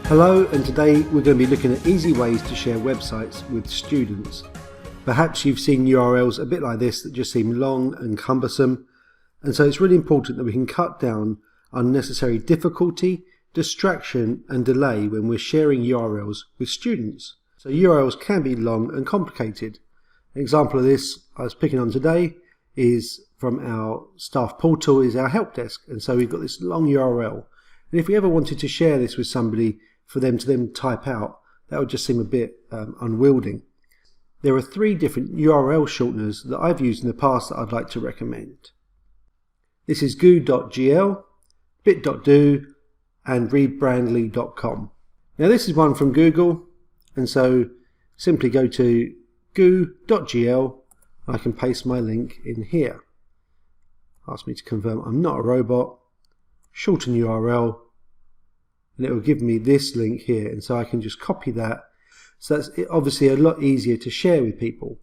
Hello, and today we're going to be looking at easy ways to share websites with students. Perhaps you've seen URLs a bit like this that just seem long and cumbersome, and so it's really important that we can cut down unnecessary difficulty, distraction and delay when we're sharing URLs with students. So URLs can be long and complicated. An example of this I was picking on today is from our staff portal is our help desk, and so we've got this long URL, and if we ever wanted to share this with somebody for them to then type out, that would just seem a bit unwieldy. There are 3 different URL shorteners that I've used in the past that I'd like to recommend. This is goo.gl, bit.do and rebrandly.com. Now this is one from Google, and so simply go to goo.gl. I can paste my link in here. Ask me to confirm I'm not a robot, shorten URL, and it will give me this link here, and so I can just copy that. So that's obviously a lot easier to share with people.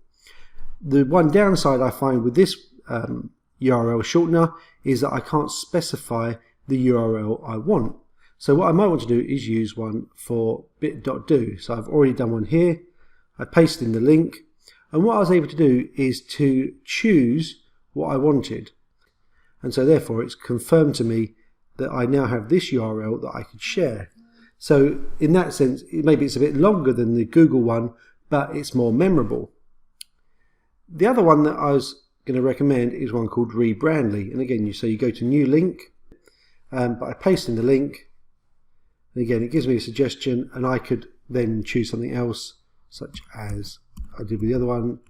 The one downside I find with this URL shortener is that I can't specify the URL I want. So what I might want to do is use one for bit.do. So I've already done one here. I pasted in the link, and what I was able to do is to choose what I wanted, and so therefore it's confirmed to me that I now have this URL that I could share. So in that sense, maybe it's a bit longer than the Google one, but it's more memorable. The other one that I was going to recommend is one called Rebrandly. And again, so you go to new link, but I paste in the link, and again, it gives me a suggestion, and I could then choose something else, such as I did with the other one,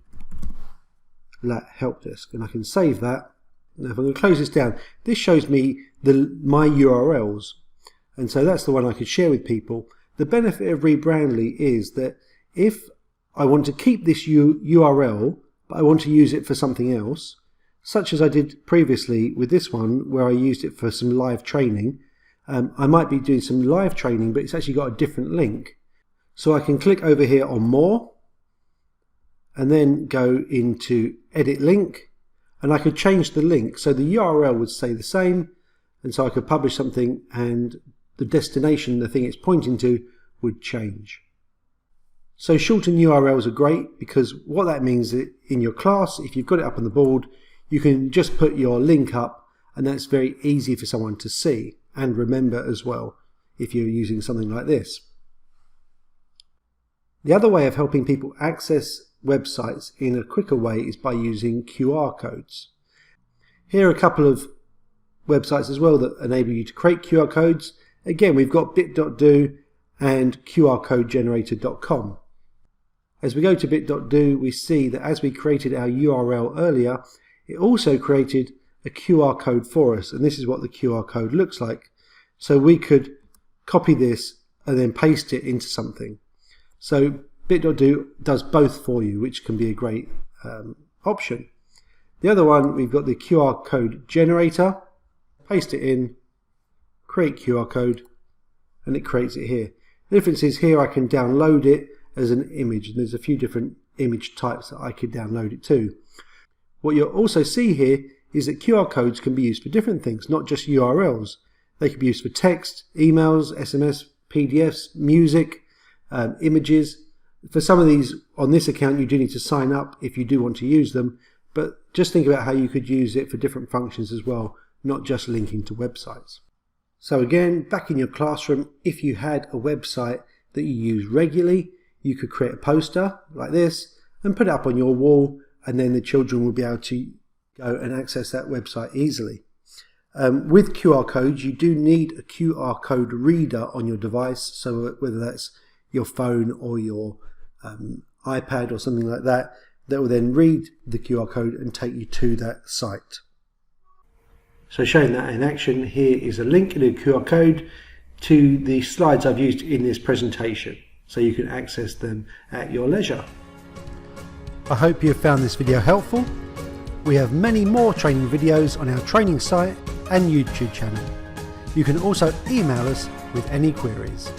help desk, and I can save that. Now if I'm going to close this down, this shows me my URLs, and so that's the one I could share with people. The benefit of Rebrandly is that if I want to keep this URL, but I want to use it for something else, such as I did previously with this one where I used it for some live training, I might be doing some live training, but it's actually got a different link. So I can click over here on more, and then go into edit link, and I could change the link. So the URL would stay the same, and so I could publish something and the destination, the thing it's pointing to, would change. So shortened URLs are great because what that means is in your class, if you've got it up on the board, you can just put your link up, and that's very easy for someone to see and remember as well if you're using something like this. The other way of helping people access websites in a quicker way is by using QR codes. Here are a couple of websites as well that enable you to create QR codes. Again, we've got bit.do and qrcodegenerator.com. As we go to bit.do, we see that as we created our URL earlier, it also created a QR code for us, and this is what the QR code looks like. So we could copy this and then paste it into something. So bit.do does both for you, which can be a great option. The other one, we've got the QR code generator. Paste it in, create QR code, and it creates it here. The difference is here I can download it as an image, and there's a few different image types that I could download it to. What you'll also see here is that QR codes can be used for different things, not just URLs. They can be used for text, emails, SMS, PDFs, music, images. For some of these on this account you do need to sign up if you do want to use them, but just think about how you could use it for different functions as well, not just linking to websites. So again, back in your classroom, if you had a website that you use regularly, you could create a poster like this and put it up on your wall, and then the children will be able to go and access that website easily. With QR codes, you do need a QR code reader on your device, so whether that's your phone or your iPad or something like that, that will then read the QR code and take you to that site. So showing that in action, here is a link in a QR code to the slides I've used in this presentation, so you can access them at your leisure. I hope you have found this video helpful. We have many more training videos on our training site and YouTube channel. You can also email us with any queries.